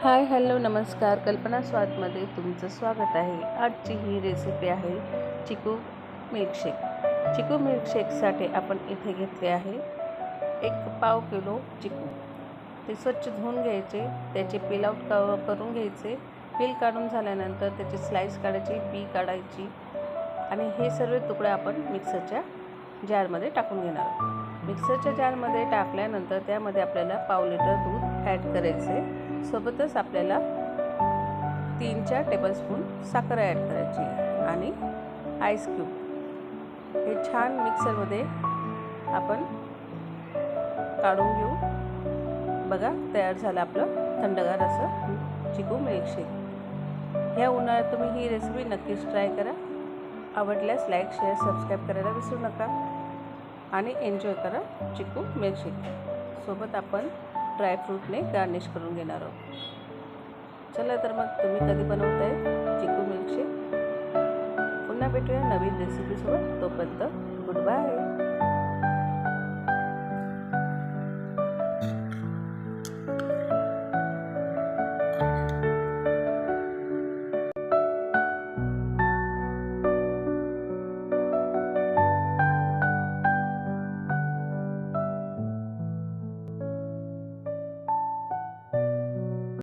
Hi hello नमस्कार, कल्पना स्वादमध्ये तुमचं स्वागत आहे। आजची ही रेसिपी आहे चिकू मिल्कशेक। चिकू मिल्कशेकसाठी आपण इथे घेतले आहे 1 किलो चिकू। ते स्वच्छ धुवून घ्यायचे, त्याचे पील आउट करून घ्यायचे। पील काढून झाल्यानंतर त्याची स्लाइस काढायची, बी काढायची आणि हे सर्व तुकडे आपण मिक्सरच्या जारमध्ये टाकून घेणार आहोत। मिक्सरच्या जारमध्ये टाकल्यानंतर त्यामध्ये आपल्याला पाव लिटर दूध ॲड करायचे। सोबतच आपल्याला 3-4 टेबलस्पून साखर ॲड करायची आणि आईस क्यूब हे छान मिक्सरमध्ये आपण काढून घेऊ। बघा, तयार झालं आपलं थंडगार असं चिकू मिल्कशेक। ह्या उन्हाळ्यात तुम्ही ही रेसिपी नक्कीच ट्राय करा। आवडल्यास लाईक, शेअर, सबस्क्राईब करायला विसरू नका आणि एन्जॉय करा चिकू मिल्कशेक। सोबत आपण ड्रायफ्रूटने गार्निश करून घेणार आहोत। चला तर मग तुम्ही कधी बनवताय चिकू मिल्कशेक? पुन्हा भेटूया नवीन रेसिपीसोबत। तोपर्यंत गुड बाय।